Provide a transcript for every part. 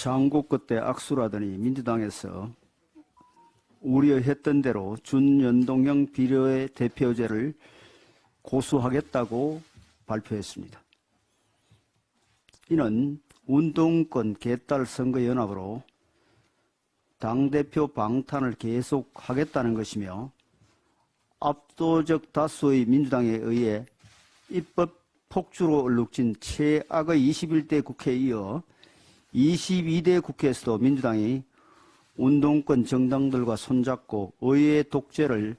장국 그때 악수라더니 민주당에서 우려했던 대로 준연동형 비례 대표제를 고수하겠다고 발표했습니다. 이는 운동권 개딸 선거연합으로 당대표 방탄을 계속하겠다는 것이며 압도적 다수의 민주당에 의해 입법 폭주로 얼룩진 최악의 21대 국회에 이어 22대 국회에서도 민주당이 운동권 정당들과 손잡고 의회 독재를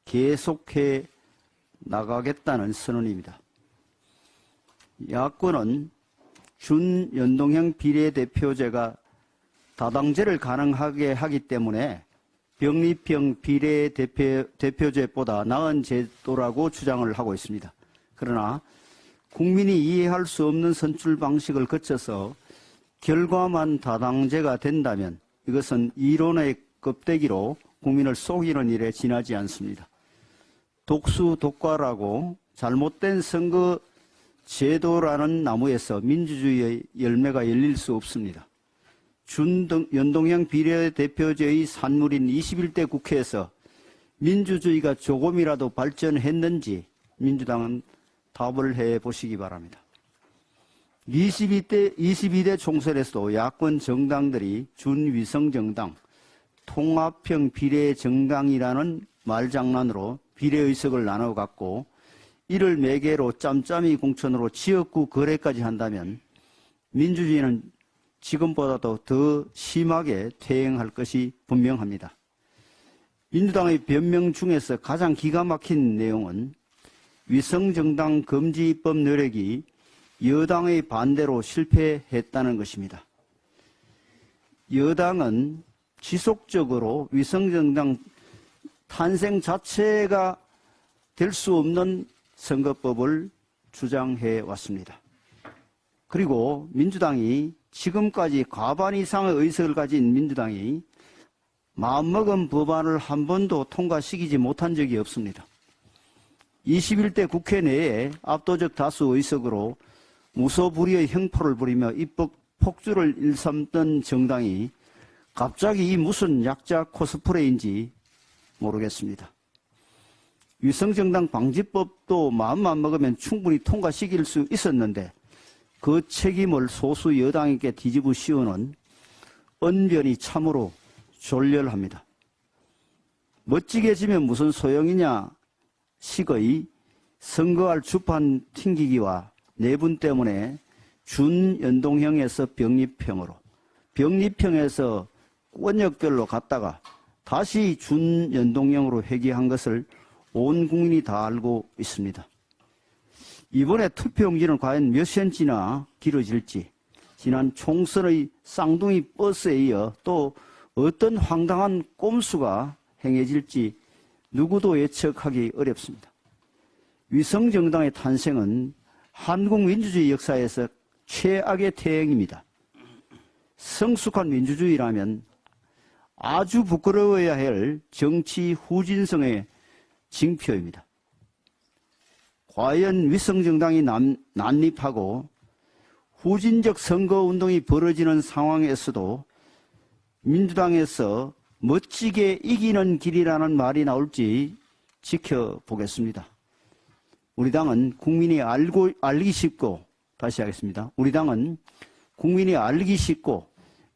계속해 나가겠다는 선언입니다. 야권은 준연동형 비례대표제가 다당제를 가능하게 하기 때문에 병립형 비례대표제보다 나은 제도라고 주장을 하고 있습니다. 그러나 국민이 이해할 수 없는 선출 방식을 거쳐서 결과만 다당제가 된다면 이것은 이론의 껍데기로 국민을 속이는 일에 지나지 않습니다. 독수독과라고 잘못된 선거 제도라는 나무에서 민주주의의 열매가 열릴 수 없습니다. 준연동형 비례대표제의 산물인 21대 국회에서 민주주의가 조금이라도 발전했는지 민주당은 답을 해보시기 바랍니다. 22대 총선에서도 야권 정당들이 준위성정당, 통합형 비례정당이라는 말장난으로 비례의석을 나눠갖고 이를 매개로 짬짬이 공천으로 지역구 거래까지 한다면 민주주의는 지금보다도 더 심하게 퇴행할 것이 분명합니다. 민주당의 변명 중에서 가장 기가 막힌 내용은 위성정당 금지법 노력이 여당의 반대로 실패했다는 것입니다. 여당은 지속적으로 위성정당 탄생 자체가 될 수 없는 선거법을 주장해 왔습니다. 그리고 민주당이 지금까지 과반 이상의 의석을 가진 민주당이 마음먹은 법안을 한 번도 통과시키지 못한 적이 없습니다. 21대 국회 내에 압도적 다수 의석으로 무소불위의 형포를 부리며 입법 폭주를 일삼던 정당이 갑자기 이 무슨 약자 코스프레인지 모르겠습니다. 위성정당 방지법도 마음만 먹으면 충분히 통과시킬 수 있었는데 그 책임을 소수 여당에게 뒤집어 씌우는 언변이 참으로 졸렬합니다. 멋지게 지면 무슨 소용이냐 식의 선거할 주판 튕기기와 내분 때문에 준연동형에서 병립형으로, 병립형에서 권역별로 갔다가 다시 준연동형으로 회귀한 것을 온 국민이 다 알고 있습니다. 이번에 투표용지는 과연 몇 센치나 길어질지, 지난 총선의 쌍둥이 버스에 이어 또 어떤 황당한 꼼수가 행해질지 누구도 예측하기 어렵습니다. 위성정당의 탄생은 한국 민주주의 역사에서 최악의 퇴행입니다. 성숙한 민주주의라면 아주 부끄러워야 할 정치 후진성의 징표입니다. 과연 위성정당이 난립하고 후진적 선거운동이 벌어지는 상황에서도 민주당에서 멋지게 이기는 길이라는 말이 나올지 지켜보겠습니다. 우리 당은 국민이 알기 쉽고, 다시 하겠습니다. 우리 당은 국민이 알기 쉽고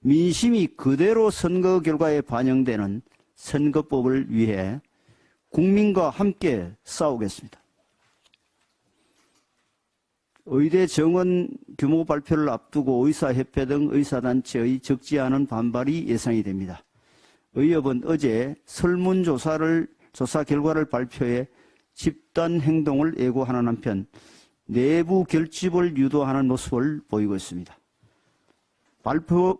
민심이 그대로 선거 결과에 반영되는 선거법을 위해 국민과 함께 싸우겠습니다. 의대 정원 규모 발표를 앞두고 의사협회 등 의사단체의 적지 않은 반발이 예상이 됩니다. 의협은 어제 설문조사 결과를 발표해 집단 행동을 예고하는 한편 내부 결집을 유도하는 모습을 보이고 있습니다.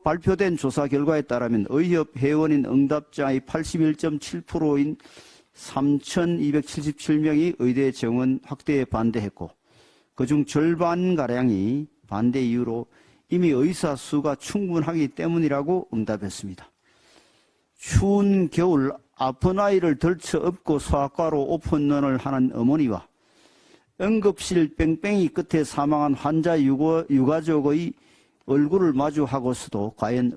발표된 조사 결과에 따르면 의협 회원인 응답자의 81.7%인 3,277명이 의대 정원 확대에 반대했고 그중 절반가량이 반대 이유로 이미 의사 수가 충분하기 때문이라고 응답했습니다. 추운 겨울 아픈 아이를 덜쳐 업고 소아과로 오픈런을 하는 어머니와 응급실 뺑뺑이 끝에 사망한 환자 유가족의 얼굴을 마주하고서도 과연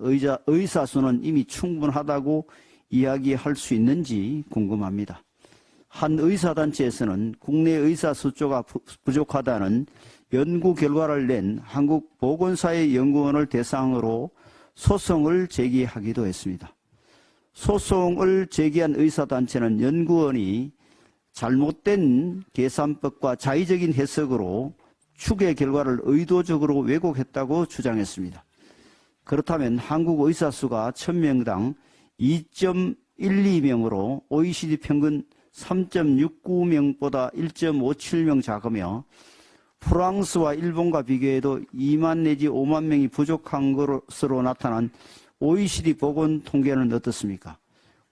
의사 수는 이미 충분하다고 이야기할 수 있는지 궁금합니다. 한 의사단체에서는 국내 의사 수조가 부족하다는 연구 결과를 낸 한국보건사회연구원을 대상으로 소송을 제기하기도 했습니다. 소송을 제기한 의사단체는 연구원이 잘못된 계산법과 자의적인 해석으로 추계 결과를 의도적으로 왜곡했다고 주장했습니다. 그렇다면 한국 의사 수가 1000명당 2.12명으로 OECD 평균 3.69명보다 1.57명 작으며 프랑스와 일본과 비교해도 2만 내지 5만 명이 부족한 것으로 나타난 OECD 보건 통계는 어떻습니까?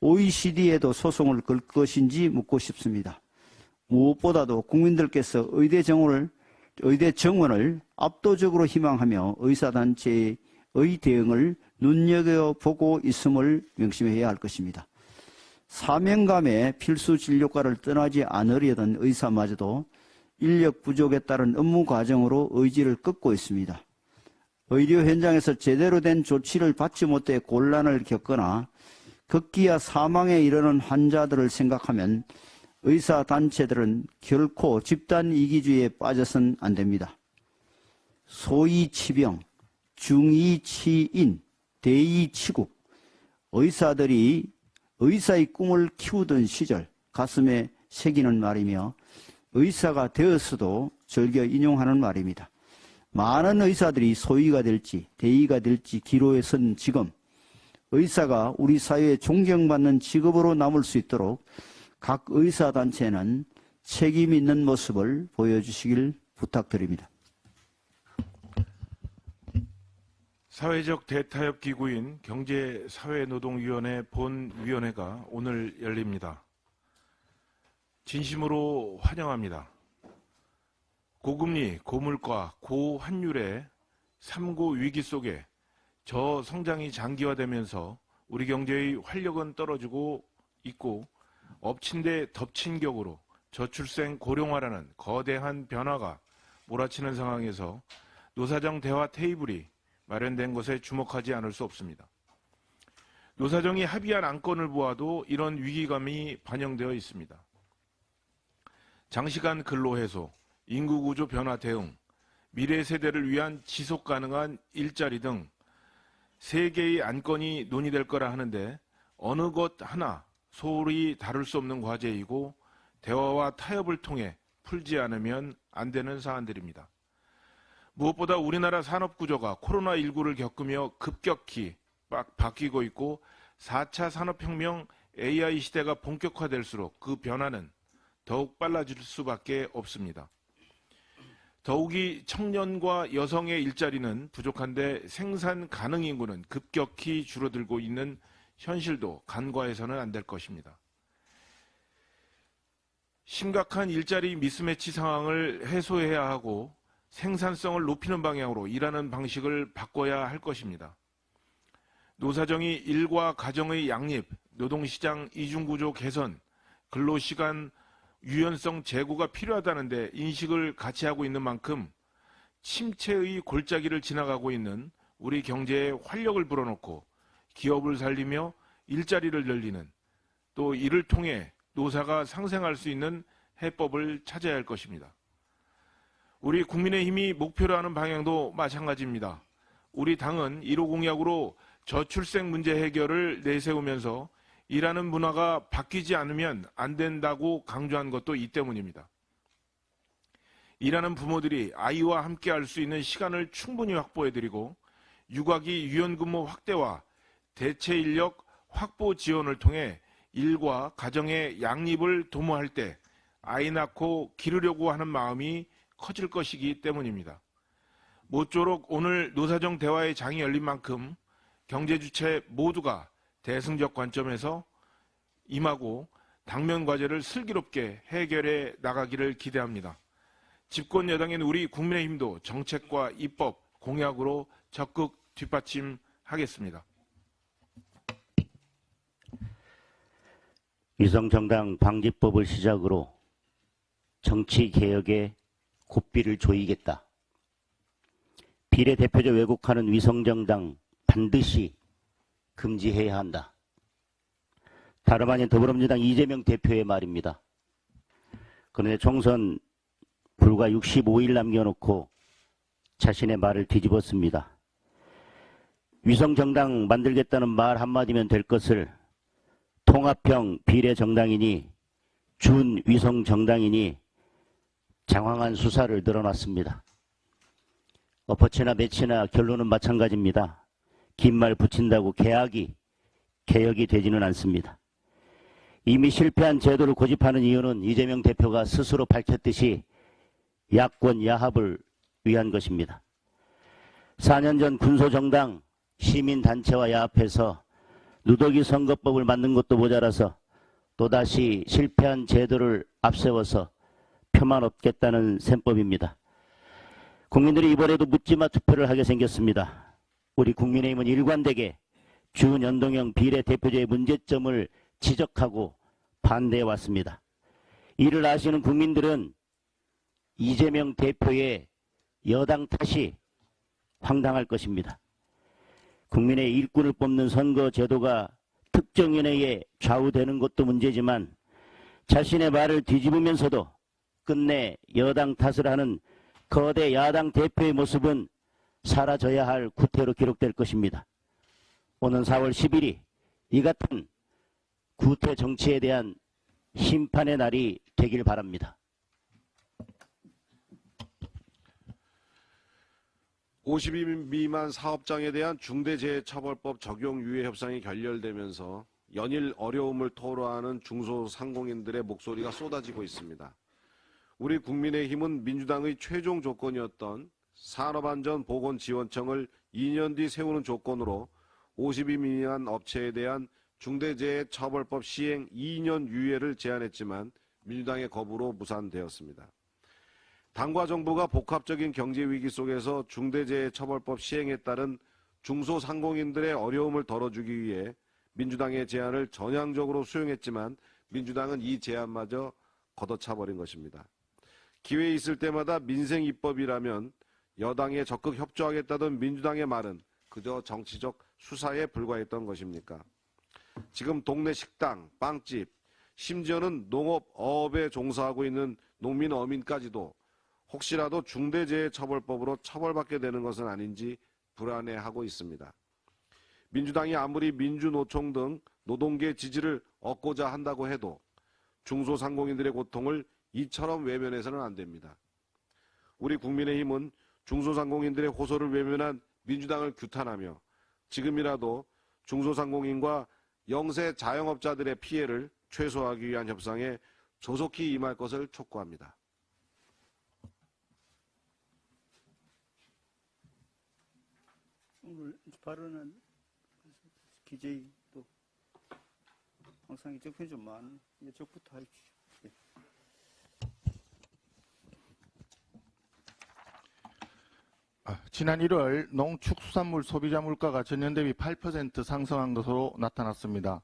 OECD에도 소송을 걸 것인지 묻고 싶습니다. 무엇보다도 국민들께서 의대 정원을 압도적으로 희망하며 의사단체의 대응을 눈여겨보고 있음을 명심해야 할 것입니다. 사명감에 필수 진료과를 떠나지 않으려던 의사마저도 인력 부족에 따른 업무 과정으로 의지를 꺾고 있습니다. 의료 현장에서 제대로 된 조치를 받지 못해 곤란을 겪거나 급기야 사망에 이르는 환자들을 생각하면 의사단체들은 결코 집단 이기주의에 빠져선 안 됩니다. 소위 치병, 중위 치인, 대위 치국, 의사들이 의사의 꿈을 키우던 시절 가슴에 새기는 말이며 의사가 되었어도 즐겨 인용하는 말입니다. 많은 의사들이 소위가 될지 대위가 될지 기로에 선 지금 의사가 우리 사회에 존경받는 직업으로 남을 수 있도록 각 의사단체는 책임 있는 모습을 보여주시길 부탁드립니다. 사회적 대타협 기구인 경제사회노동위원회 본위원회가 오늘 열립니다. 진심으로 환영합니다. 고금리, 고물가, 고환율의 3고 위기 속에 저성장이 장기화되면서 우리 경제의 활력은 떨어지고 있고 엎친 데 덮친 격으로 저출생 고령화라는 거대한 변화가 몰아치는 상황에서 노사정 대화 테이블이 마련된 것에 주목하지 않을 수 없습니다. 노사정이 합의한 안건을 보아도 이런 위기감이 반영되어 있습니다. 장시간 근로 해소, 인구구조 변화 대응, 미래 세대를 위한 지속 가능한 일자리 등 3개의 안건이 논의될 거라 하는데 어느 것 하나 소홀히 다룰 수 없는 과제이고 대화와 타협을 통해 풀지 않으면 안 되는 사안들입니다. 무엇보다 우리나라 산업구조가 코로나19를 겪으며 급격히 바뀌고 있고 4차 산업혁명 AI 시대가 본격화될수록 그 변화는 더욱 빨라질 수밖에 없습니다. 더욱이 청년과 여성의 일자리는 부족한데 생산 가능 인구는 급격히 줄어들고 있는 현실도 간과해서는 안 될 것입니다. 심각한 일자리 미스매치 상황을 해소해야 하고 생산성을 높이는 방향으로 일하는 방식을 바꿔야 할 것입니다. 노사정이 일과 가정의 양립, 노동시장 이중구조 개선, 근로시간 유연성 제고가 필요하다는데 인식을 같이 하고 있는 만큼 침체의 골짜기를 지나가고 있는 우리 경제에 활력을 불어넣고 기업을 살리며 일자리를 늘리는 또 이를 통해 노사가 상생할 수 있는 해법을 찾아야 할 것입니다. 우리 국민의힘이 목표로 하는 방향도 마찬가지입니다. 우리 당은 1호 공약으로 저출생 문제 해결을 내세우면서 일하는 문화가 바뀌지 않으면 안 된다고 강조한 것도 이 때문입니다. 일하는 부모들이 아이와 함께 할 수 있는 시간을 충분히 확보해드리고 육아기 유연근무 확대와 대체 인력 확보 지원을 통해 일과 가정의 양립을 도모할 때 아이 낳고 기르려고 하는 마음이 커질 것이기 때문입니다. 모쪼록 오늘 노사정 대화의 장이 열린 만큼 경제 주체 모두가 대승적 관점에서 임하고 당면 과제를 슬기롭게 해결해 나가기를 기대합니다. 집권 여당인 우리 국민의힘도 정책과 입법, 공약으로 적극 뒷받침하겠습니다. 위성정당 방지법을 시작으로 정치개혁에 고삐를 조이겠다. 비례대표제 왜곡하는 위성정당 반드시 금지해야 한다. 다름 아닌 더불어민주당 이재명 대표의 말입니다. 그런데 총선 불과 65일 남겨놓고 자신의 말을 뒤집었습니다. 위성정당 만들겠다는 말 한마디면 될 것을 통합형 비례정당이니 준위성정당이니 장황한 수사를 늘어놨습니다. 엎어치나 매치나 결론은 마찬가지입니다. 긴 말 붙인다고 개혁이 되지는 않습니다. 이미 실패한 제도를 고집하는 이유는 이재명 대표가 스스로 밝혔듯이 야권 야합을 위한 것입니다. 4년 전 군소정당 시민단체와 야합해서 누더기 선거법을 만든 것도 모자라서 또다시 실패한 제도를 앞세워서 표만 얻겠다는 셈법입니다. 국민들이 이번에도 묻지마 투표를 하게 생겼습니다. 우리 국민의힘은 일관되게 준연동형 비례대표제의 문제점을 지적하고 반대해왔습니다. 이를 아시는 국민들은 이재명 대표의 여당 탓이 황당할 것입니다. 국민의 일꾼을 뽑는 선거 제도가 특정인에게 좌우되는 것도 문제지만 자신의 말을 뒤집으면서도 끝내 여당 탓을 하는 거대 야당 대표의 모습은 사라져야 할 구태로 기록될 것입니다. 오는 4월 10일이 이 같은 구태 정치에 대한 심판의 날이 되길 바랍니다. 50인 미만 사업장에 대한 중대재해처벌법 적용 유예 협상이 결렬되면서 연일 어려움을 토로하는 중소상공인들의 목소리가 쏟아지고 있습니다. 우리 국민의힘은 민주당의 최종 조건이었던 산업안전보건지원청을 2년 뒤 세우는 조건으로 50인 미만 업체에 대한 중대재해처벌법 시행 2년 유예를 제안했지만 민주당의 거부로 무산되었습니다. 당과 정부가 복합적인 경제위기 속에서 중대재해처벌법 시행에 따른 중소상공인들의 어려움을 덜어주기 위해 민주당의 제안을 전향적으로 수용했지만 민주당은 이 제안마저 걷어차버린 것입니다. 기회 있을 때마다 민생 입법이라면 여당에 적극 협조하겠다던 민주당의 말은 그저 정치적 수사에 불과했던 것입니까? 지금 동네 식당, 빵집, 심지어는 농업, 어업에 종사하고 있는 농민, 어민까지도 혹시라도 중대재해처벌법으로 처벌받게 되는 것은 아닌지 불안해하고 있습니다. 민주당이 아무리 민주노총 등 노동계 지지를 얻고자 한다고 해도 중소상공인들의 고통을 이처럼 외면해서는 안 됩니다. 우리 국민의힘은 중소상공인들의 호소를 외면한 민주당을 규탄하며 지금이라도 중소상공인과 영세 자영업자들의 피해를 최소화하기 위한 협상에 조속히 임할 것을 촉구합니다. 오늘 발언한 기재도 항상 적편이 좀 많은 이쪽부터 하십시오. 예. 지난 1월 농축수산물 소비자 물가가 전년 대비 8% 상승한 것으로 나타났습니다.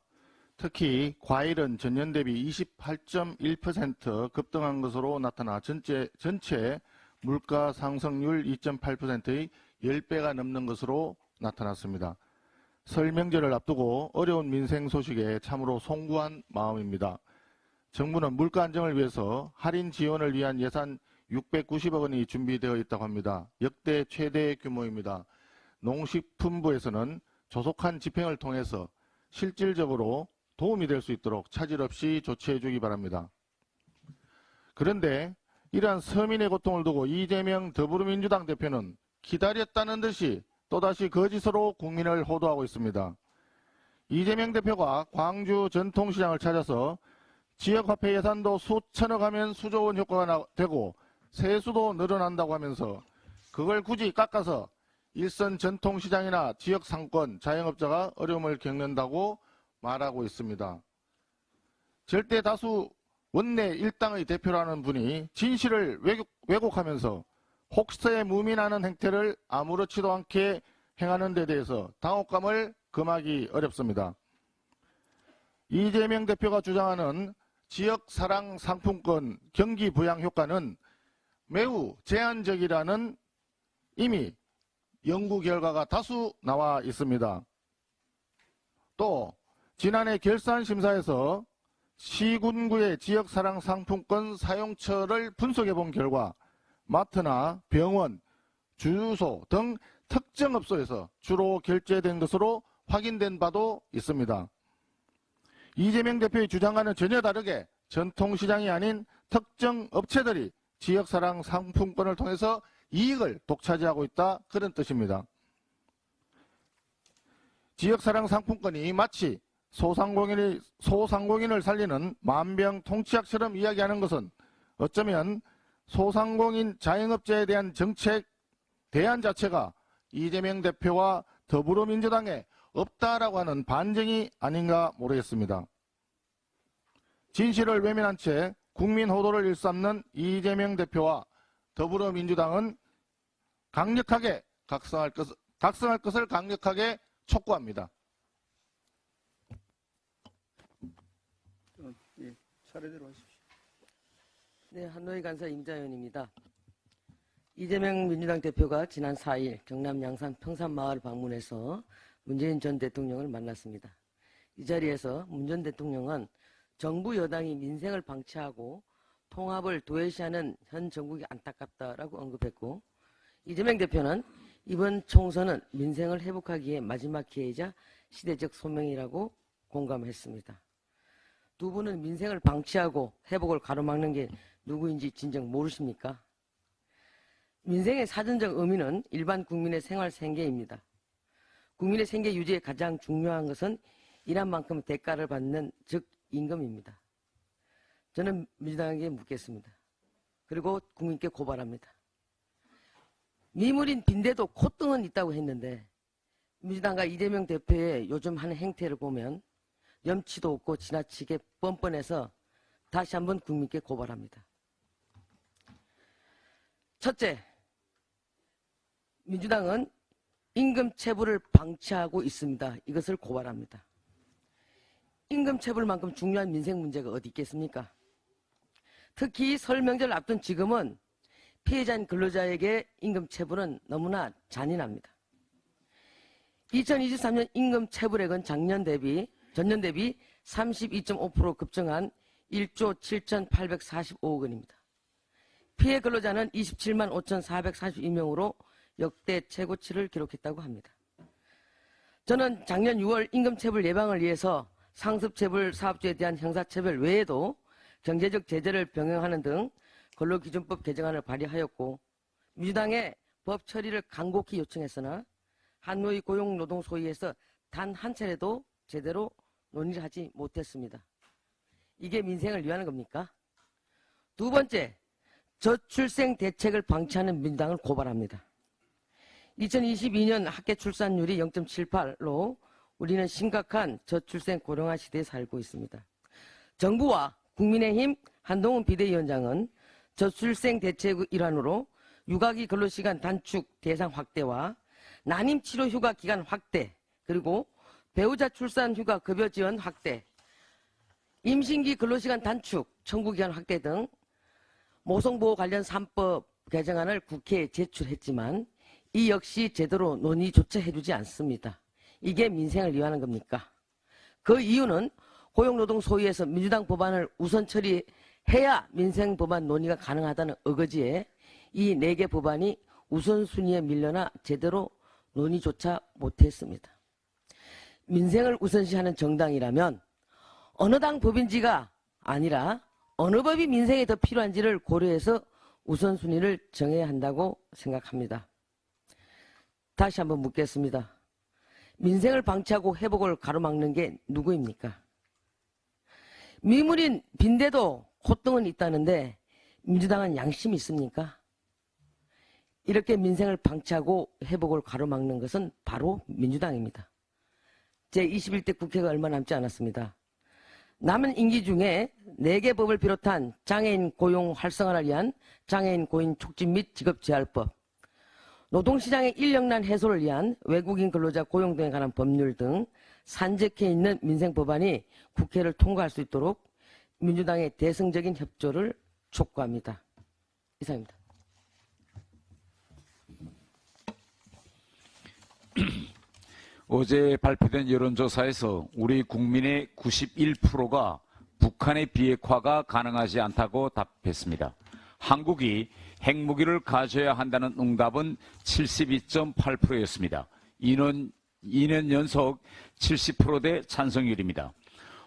특히 과일은 전년 대비 28.1% 급등한 것으로 나타나 전체 물가 상승률 2.8%의 10배가 넘는 것으로 나타났습니다. 설 명절을 앞두고 어려운 민생 소식에 참으로 송구한 마음입니다. 정부는 물가 안정을 위해서 할인 지원을 위한 예산 690억 원이 준비되어 있다고 합니다. 역대 최대 규모입니다. 농식품부에서는 조속한 집행을 통해서 실질적으로 도움이 될 수 있도록 차질 없이 조치해 주기 바랍니다. 그런데 이러한 서민의 고통을 두고 이재명 더불어민주당 대표는 기다렸다는 듯이 또다시 거짓으로 국민을 호도하고 있습니다. 이재명 대표가 광주 전통시장을 찾아서 지역화폐 예산도 수천억 하면 수조 원 효과가 되고 세수도 늘어난다고 하면서 그걸 굳이 깎아서 일선 전통시장이나 지역 상권, 자영업자가 어려움을 겪는다고 말하고 있습니다. 절대 다수 원내 일당의 대표라는 분이 진실을 왜곡하면서 혹세에 무민하는 행태를 아무렇지도 않게 행하는 데 대해서 당혹감을 금하기 어렵습니다. 이재명 대표가 주장하는 지역사랑 상품권 경기 부양 효과는 매우 제한적이라는 이미 연구 결과가 다수 나와 있습니다. 또 지난해 결산심사에서 시군구의 지역사랑 상품권 사용처를 분석해 본 결과 마트나 병원, 주유소 등 특정 업소에서 주로 결제된 것으로 확인된 바도 있습니다. 이재명 대표의 주장과는 전혀 다르게 전통시장이 아닌 특정 업체들이 지역사랑 상품권을 통해서 이익을 독차지하고 있다, 그런 뜻입니다. 지역사랑 상품권이 마치 소상공인을 살리는 만병통치약처럼 이야기하는 것은 어쩌면 소상공인 자영업자에 대한 정책 대안 자체가 이재명 대표와 더불어민주당에 없다라고 하는 반증이 아닌가 모르겠습니다. 진실을 외면한 채 국민 호도를 일삼는 이재명 대표와 더불어민주당은 강력하게 각성할 것을 강력하게 촉구합니다. 차례대로 하십시오. 네, 한노희 간사 임자연입니다. 이재명 민주당 대표가 지난 4일 경남 양산 평산마을 방문해서 문재인 전 대통령을 만났습니다. 이 자리에서 문 전 대통령은 정부 여당이 민생을 방치하고 통합을 도외시하는 현 정국이 안타깝다라고 언급했고, 이재명 대표는 이번 총선은 민생을 회복하기에 마지막 기회이자 시대적 소명이라고 공감했습니다. 두 분은 민생을 방치하고 회복을 가로막는 게 누구인지 진정 모르십니까? 민생의 사전적 의미는 일반 국민의 생활 생계입니다. 국민의 생계 유지에 가장 중요한 것은 일한 만큼 대가를 받는, 즉 임금입니다. 저는 민주당에게 묻겠습니다. 그리고 국민께 고발합니다. 미물인 빈대도 콧등은 있다고 했는데 민주당과 이재명 대표의 요즘 하는 행태를 보면 염치도 없고 지나치게 뻔뻔해서 다시 한번 국민께 고발합니다. 첫째, 민주당은 임금 체불을 방치하고 있습니다. 이것을 고발합니다. 임금 체불만큼 중요한 민생 문제가 어디 있겠습니까? 특히 설 명절 앞둔 지금은 피해자인 근로자에게 임금 체불은 너무나 잔인합니다. 2023년 임금 체불액은 전년 대비 32.5% 급증한 1조 7,845억 원입니다. 피해 근로자는 27만 5,442명으로 역대 최고치를 기록했다고 합니다. 저는 작년 6월 임금체불 예방을 위해서 상습체불 사업주에 대한 형사처벌 외에도 경제적 제재를 병행하는 등 근로기준법 개정안을 발의하였고, 민주당의 법 처리를 간곡히 요청했으나 한노위 고용노동소위에서 단 한 차례도 제대로 논의를 하지 못했습니다. 이게 민생을 위하는 겁니까? 두 번째, 저출생 대책을 방치하는 민주당을 고발합니다. 2022년 합계 출산율이 0.78로 우리는 심각한 저출생 고령화 시대에 살고 있습니다. 정부와 국민의힘 한동훈 비대위원장은 저출생 대책의 일환으로 육아기 근로시간 단축 대상 확대와 난임 치료 휴가 기간 확대, 그리고 배우자 출산 휴가 급여 지원 확대, 임신기 근로시간 단축 청구 기간 확대 등 모성보호 관련 3법 개정안을 국회에 제출했지만 이 역시 제대로 논의조차 해주지 않습니다. 이게 민생을 위하는 겁니까? 그 이유는 고용노동소위에서 민주당 법안을 우선 처리해야 민생 법안 논의가 가능하다는 어거지에 이 4개 법안이 우선순위에 밀려나 제대로 논의조차 못했습니다. 민생을 우선시하는 정당이라면 어느 당 법인지가 아니라 어느 법이 민생에 더 필요한지를 고려해서 우선순위를 정해야 한다고 생각합니다. 다시 한번 묻겠습니다. 민생을 방치하고 회복을 가로막는 게 누구입니까? 미물인 빈대도 콧등은 있다는데 민주당은 양심이 있습니까? 이렇게 민생을 방치하고 회복을 가로막는 것은 바로 민주당입니다. 제21대 국회가 얼마 남지 않았습니다. 남은 임기 중에 4개 법을 비롯한 장애인 고용 활성화를 위한 장애인 고용 촉진 및 직업재활법, 노동시장의 인력난 해소를 위한 외국인 근로자 고용 등에 관한 법률 등 산적해 있는 민생 법안이 국회를 통과할 수 있도록 민주당의 대승적인 협조를 촉구합니다. 이상입니다. 어제 발표된 여론조사에서 우리 국민의 91%가 북한의 비핵화가 가능하지 않다고 답했습니다. 한국이 핵무기를 가져야 한다는 응답은 72.8%였습니다. 2년 연속 70%대 찬성률입니다.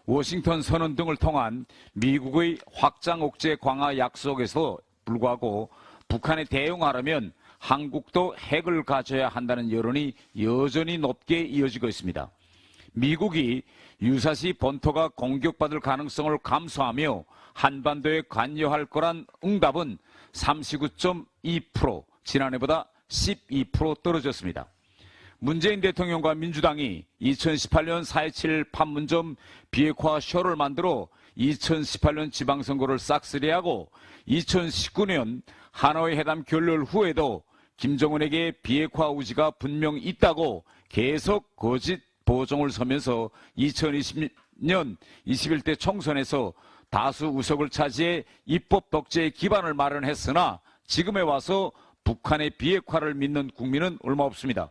워싱턴 선언 등을 통한 미국의 확장 억제 강화 약속에서 불구하고 북한에 대응하려면 한국도 핵을 가져야 한다는 여론이 여전히 높게 이어지고 있습니다. 미국이 유사시 본토가 공격받을 가능성을 감수하며 한반도에 관여할 거란 응답은 39.2%, 지난해보다 12% 떨어졌습니다. 문재인 대통령과 민주당이 2018년 4.27 판문점 비핵화 쇼를 만들어 2018년 지방선거를 싹쓸이하고 2019년 하노이 회담 결렬 후에도 김정은에게 비핵화 의지가 분명 있다고 계속 거짓 보정을 서면서 2020년 21대 총선에서 다수 의석을 차지해 입법 독재의 기반을 마련했으나 지금에 와서 북한의 비핵화를 믿는 국민은 얼마 없습니다.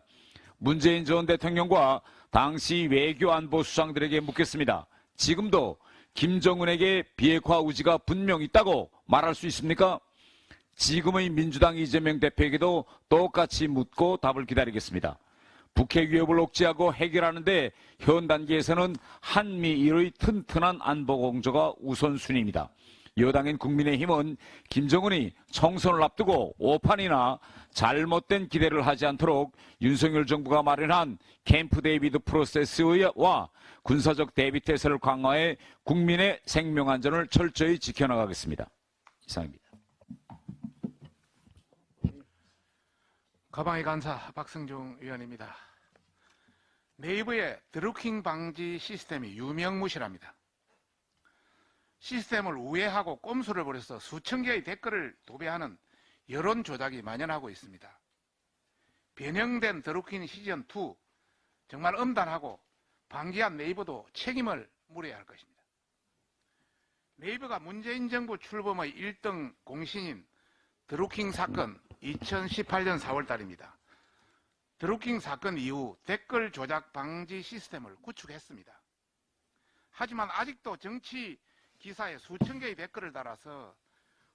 문재인 전 대통령과 당시 외교안보수장들에게 묻겠습니다. 지금도 김정은에게 비핵화 의지가 분명 있다고 말할 수 있습니까? 지금의 민주당 이재명 대표에게도 똑같이 묻고 답을 기다리겠습니다. 북핵 위협을 억제하고 해결하는데 현 단계에서는 한미일의 튼튼한 안보 공조가 우선순위입니다. 여당인 국민의힘은 김정은이 총선을 앞두고 오판이나 잘못된 기대를 하지 않도록 윤석열 정부가 마련한 캠프 데이비드 프로세스와 군사적 대비 태세를 강화해 국민의 생명안전을 철저히 지켜나가겠습니다. 이상입니다. 가방의 간사 박승중 의원입니다. 네이버의 드루킹 방지 시스템이 유명무실합니다. 시스템을 우회하고 꼼수를 부려서 수천 개의 댓글을 도배하는 여론 조작이 만연하고 있습니다. 변형된 드루킹 시즌2 정말 엄단하고 방기한 네이버도 책임을 물어야 할 것입니다. 네이버가 문재인 정부 출범의 1등 공신인 드루킹 사건 2018년 4월달입니다. 드루킹 사건 이후 댓글 조작 방지 시스템을 구축했습니다. 하지만 아직도 정치 기사에 수천 개의 댓글을 달아서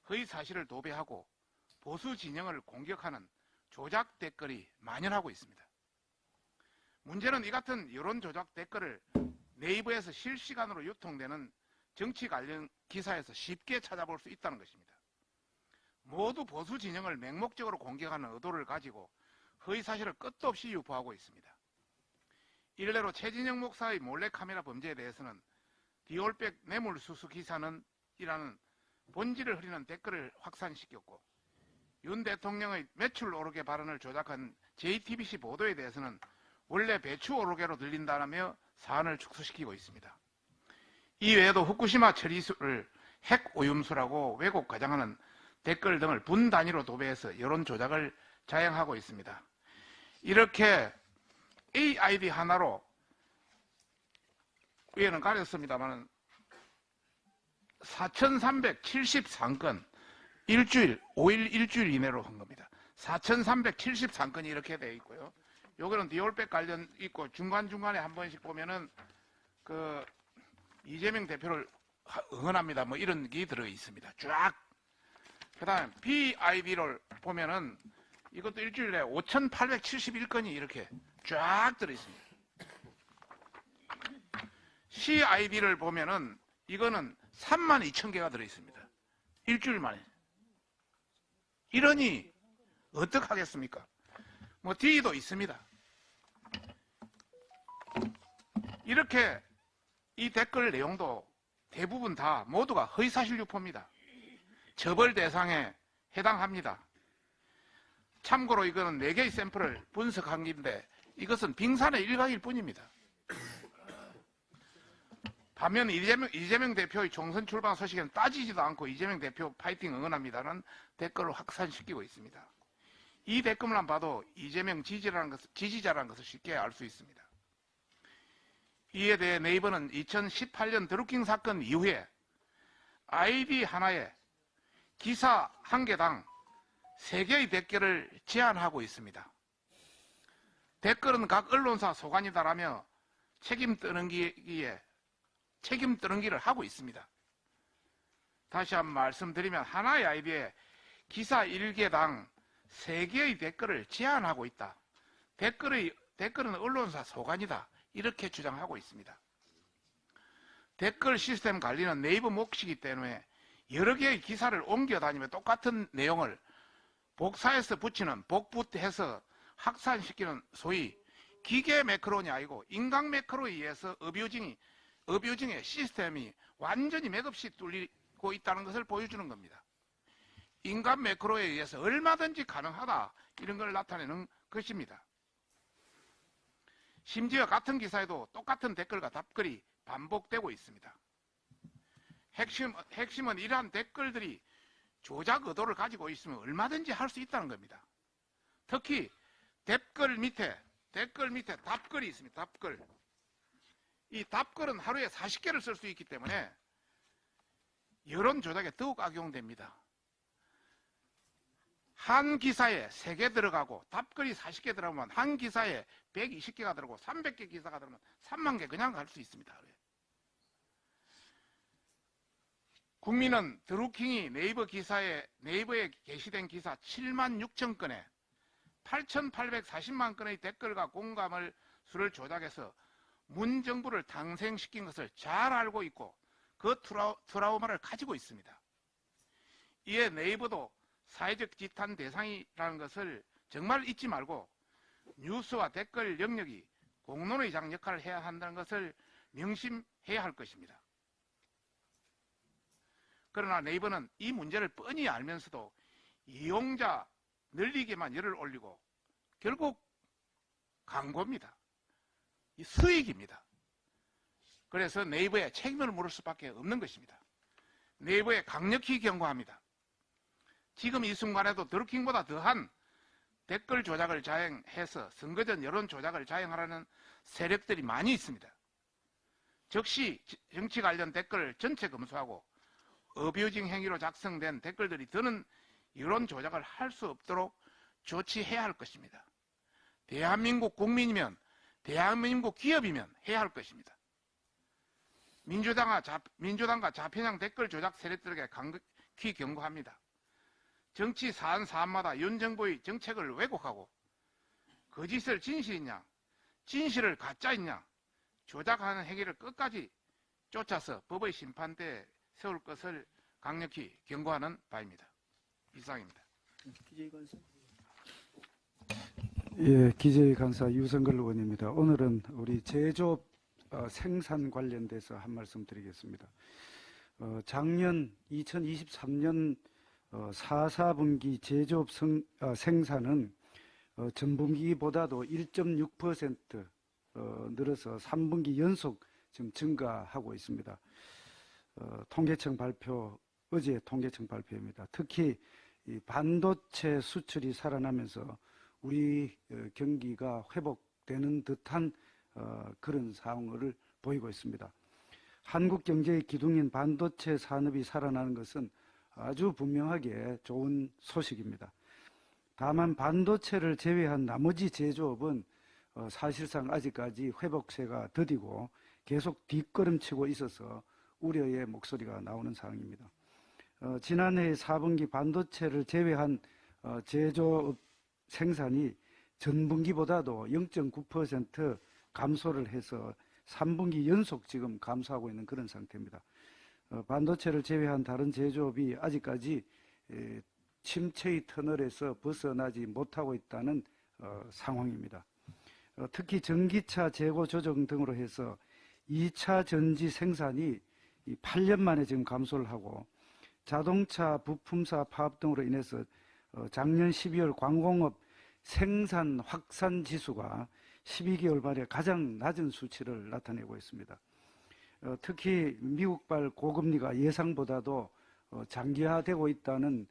허위 사실을 도배하고 보수 진영을 공격하는 조작 댓글이 만연하고 있습니다. 문제는 이 같은 여론 조작 댓글을 네이버에서 실시간으로 유통되는 정치 관련 기사에서 쉽게 찾아볼 수 있다는 것입니다. 모두 보수 진영을 맹목적으로 공격하는 의도를 가지고 허위 사실을 끝도 없이 유포하고 있습니다. 일례로 최진영 목사의 몰래카메라 범죄에 대해서는 디올백 뇌물수수 기사는 이라는 본질을 흐리는 댓글을 확산시켰고, 윤 대통령의 매출 오르게 발언을 조작한 JTBC 보도에 대해서는 원래 배추 오르게로 들린다라며 사안을 축소시키고 있습니다. 이 외에도 후쿠시마 처리수를 핵 오염수라고 왜곡 가장하는 댓글 등을 분 단위로 도배해서 여론 조작을 자행하고 있습니다. 이렇게 AID 하나로 위에는 가렸습니다만 4,373건 5일 일주일 이내로 한 겁니다. 4,373건이 이렇게 되어 있고요. 요거는 디올백 관련 있고 중간중간에 한 번씩 보면은 그 이재명 대표를 응원합니다. 뭐 이런 게 들어 있습니다. 쫙. 그 다음에 PID를 보면은 이것도 일주일에 5,871건이 이렇게 쫙 들어 있습니다. CID를 보면은 이거는 32,000개가 들어 있습니다. 일주일 만에. 이러니 어떡하겠습니까? 뭐 D도 있습니다. 이렇게 이 댓글 내용도 대부분 다 모두가 허위사실 유포입니다. 처벌 대상에 해당합니다. 참고로 이거는 4개의 샘플을 분석한 건데 이것은 빙산의 일각일 뿐입니다. 반면 이재명 대표의 총선 출방 소식에는 따지지도 않고 이재명 대표 파이팅 응원합니다는 댓글을 확산시키고 있습니다. 이 댓글만 봐도 이재명 지지자라는 것을 쉽게 알 수 있습니다. 이에 대해 네이버는 2018년 드루킹 사건 이후에 아이디 하나에 기사 한 개당 3개의 댓글을 제한하고 있습니다. 댓글은 각 언론사 소관이다라며 책임 떠넘기를 하고 있습니다. 다시 한번 말씀드리면 하나의 아이디에 기사 1개당 3개의 댓글을 제한하고 있다. 댓글은 언론사 소관이다. 이렇게 주장하고 있습니다. 댓글 시스템 관리는 네이버 몫이기 때문에 여러 개의 기사를 옮겨 다니며 똑같은 내용을 복사해서 붙이는 복붙해서 확산시키는 소위 기계 매크론이 아니고 인간 매크로에 의해서 어뷰징의 시스템이 완전히 맥없이 뚫리고 있다는 것을 보여주는 겁니다. 인간 매크로에 의해서 얼마든지 가능하다 이런 걸 나타내는 것입니다. 심지어 같은 기사에도 똑같은 댓글과 답글이 반복되고 있습니다. 핵심은 이러한 댓글들이 조작 의도를 가지고 있으면 얼마든지 할 수 있다는 겁니다. 특히 댓글 밑에 답글이 있습니다. 답글. 이 답글은 하루에 40개를 쓸 수 있기 때문에 여론 조작에 더욱 악용됩니다. 한 기사에 3개 들어가고 답글이 40개 들어가면 한 기사에 120개가 들어가고 300개 기사가 들어가면 3만 개 그냥 갈 수 있습니다. 국민은 드루킹이 네이버에 게시된 기사 7만 6천 건에 8,840만 건의 댓글과 공감을 수를 조작해서 문정부를 당생시킨 것을 잘 알고 있고 그 트라우마를 가지고 있습니다. 이에 네이버도 사회적 지탄 대상이라는 것을 정말 잊지 말고 뉴스와 댓글 영역이 공론의 장 역할을 해야 한다는 것을 명심해야 할 것입니다. 그러나 네이버는 이 문제를 뻔히 알면서도 이용자 늘리기만 열을 올리고 결국 광고입니다. 이 수익입니다. 그래서 네이버에 책임을 물을 수밖에 없는 것입니다. 네이버에 강력히 경고합니다. 지금 이 순간에도 드루킹보다 더한 댓글 조작을 자행해서 선거전 여론 조작을 자행하라는 세력들이 많이 있습니다. 즉시 정치 관련 댓글을 전체 검수하고 어뷰징 행위로 작성된 댓글들이 더는 여론 조작을 할 수 없도록 조치해야 할 것입니다. 대한민국 국민이면 대한민국 기업이면 해야 할 것입니다. 민주당과 좌편향 댓글 조작 세력들에게 강력히 경고합니다. 정치 사안마다 윤 정부의 정책을 왜곡하고 거짓을 진실이냐 진실을 가짜이냐 조작하는 행위를 끝까지 쫓아서 법의 심판대에 세울 것을 강력히 경고하는 바입니다. 이상입니다. 예, 기재위 간사 유성걸 의원입니다. 오늘은 우리 제조업 생산 관련돼서 한 말씀 드리겠습니다. 작년 2023년 4분기 제조업 생산은 전분기보다도 1.6% 늘어서 3분기 연속 지금 증가하고 있습니다. 통계청 발표, 어제 통계청 발표입니다. 특히 이 반도체 수출이 살아나면서 우리 경기가 회복되는 듯한 그런 상황을 보이고 있습니다. 한국 경제의 기둥인 반도체 산업이 살아나는 것은 아주 분명하게 좋은 소식입니다. 다만 반도체를 제외한 나머지 제조업은 사실상 아직까지 회복세가 더디고 계속 뒷걸음치고 있어서 우려의 목소리가 나오는 상황입니다. 지난해 4분기 반도체를 제외한 제조업 생산이 전분기보다도 0.9% 감소를 해서 3분기 연속 지금 감소하고 있는 그런 상태입니다. 반도체를 제외한 다른 제조업이 아직까지 침체의 터널에서 벗어나지 못하고 있다는 상황입니다. 특히 전기차 재고 조정 등으로 해서 2차 전지 생산이 8년 만에 지금 감소를 하고 자동차 부품사 파업 등으로 인해서 작년 12월 광공업 생산 확산 지수가 12개월 만에 가장 낮은 수치를 나타내고 있습니다. 특히 미국발 고금리가 예상보다도 장기화되고 있다는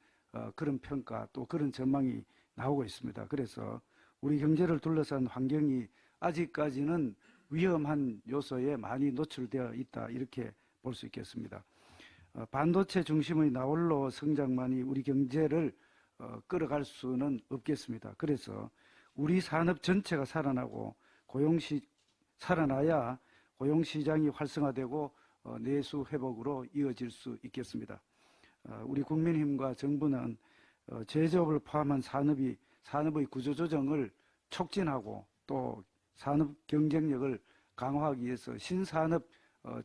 그런 평가 또 그런 전망이 나오고 있습니다. 그래서 우리 경제를 둘러싼 환경이 아직까지는 위험한 요소에 많이 노출되어 있다 이렇게 볼 수 있겠습니다. 반도체 중심의 나홀로 성장만이 우리 경제를 끌어갈 수는 없겠습니다. 그래서 우리 산업 전체가 살아나고 살아나야 고용시장이 활성화되고 내수 회복으로 이어질 수 있겠습니다. 우리 국민의힘과 정부는 제조업을 포함한 산업의 구조조정을 촉진하고 또 산업 경쟁력을 강화하기 위해서 신산업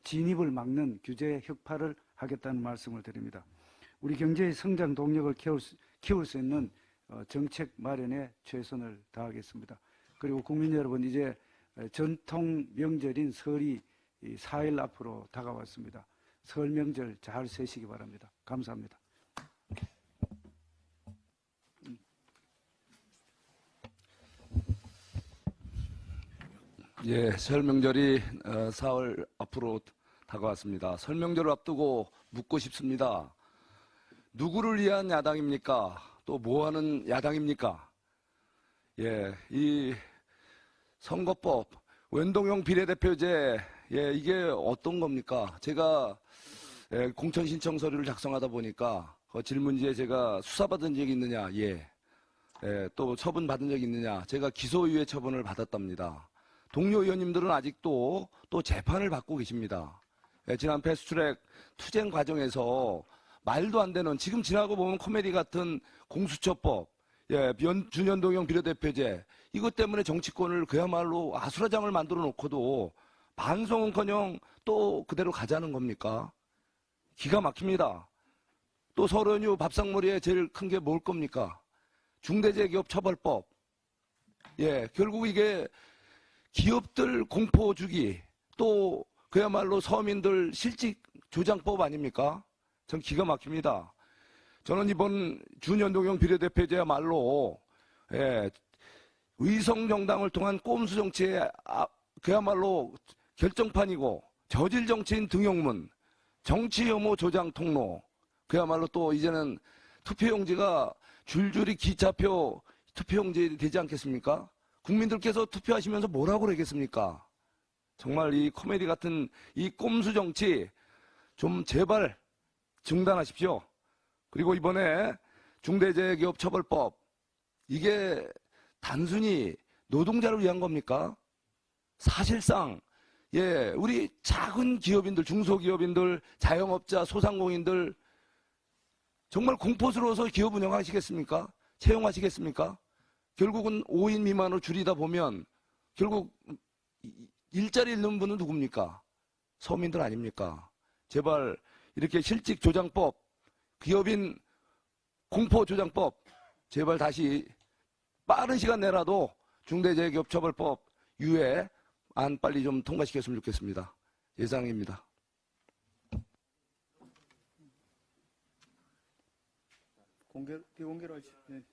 진입을 막는 규제 혁파를 하겠다는 말씀을 드립니다. 우리 경제의 성장 동력을 키울 수 있는 정책 마련에 최선을 다하겠습니다. 그리고 국민 여러분, 이제 전통 명절인 설이 4일 앞으로 다가왔습니다. 설 명절 잘 세시기 바랍니다. 감사합니다. 예, 설 명절이 4월 앞으로 다가왔습니다. 설 명절을 앞두고 묻고 싶습니다. 누구를 위한 야당입니까? 또 뭐하는 야당입니까? 예, 이 선거법, wen동형 비례대표제, 예, 이게 어떤 겁니까? 제가 공천 신청 서류를 작성하다 보니까 질문지에 제가 수사받은 적이 있느냐? 예. 또 처분 받은 적이 있느냐? 제가 기소유예 처분을 받았답니다. 동료 의원님들은 아직도 또 재판을 받고 계십니다. 지난 패스트트랙 투쟁 과정에서 말도 안 되는, 지금 지나고 보면 코미디 같은 공수처법, 준연동형 비례대표제, 이것 때문에 정치권을 그야말로 아수라장을 만들어 놓고도 반성은커녕 또 그대로 가자는 겁니까? 기가 막힙니다. 또 설 연휴 밥상머리에 제일 큰 게 뭘 겁니까? 중대재해기업처벌법. 예, 결국 이게 기업들 공포 주기, 또 그야말로 서민들 실직 조장법 아닙니까? 전 기가 막힙니다. 저는 이번 준연동형 비례대표제야말로 의성정당을 통한 꼼수 정치의 그야말로 결정판이고, 저질 정치인 등용문, 정치 혐오 조장 통로, 그야말로 또 이제는 투표용지가 줄줄이 기차표 투표용지 되지 않겠습니까? 국민들께서 투표하시면서 뭐라고 그러겠습니까? 정말 이 코미디 같은 이 꼼수 정치 좀 제발 중단하십시오. 그리고 이번에 중대재해기업처벌법, 이게 단순히 노동자를 위한 겁니까? 사실상 우리 작은 기업인들, 중소기업인들, 자영업자, 소상공인들 정말 공포스러워서 기업 운영하시겠습니까? 채용하시겠습니까? 결국은 5인 미만으로 줄이다 보면 결국 일자리 잃는 분은 누굽니까? 서민들 아닙니까? 제발 이렇게 실직 조장법, 기업인 공포 조장법, 제발 다시 빠른 시간 내라도 중대재해기업처벌법 유예 안 빨리 좀 통과시켰으면 좋겠습니다. 예상입니다. 비공개로 하시죠. 네.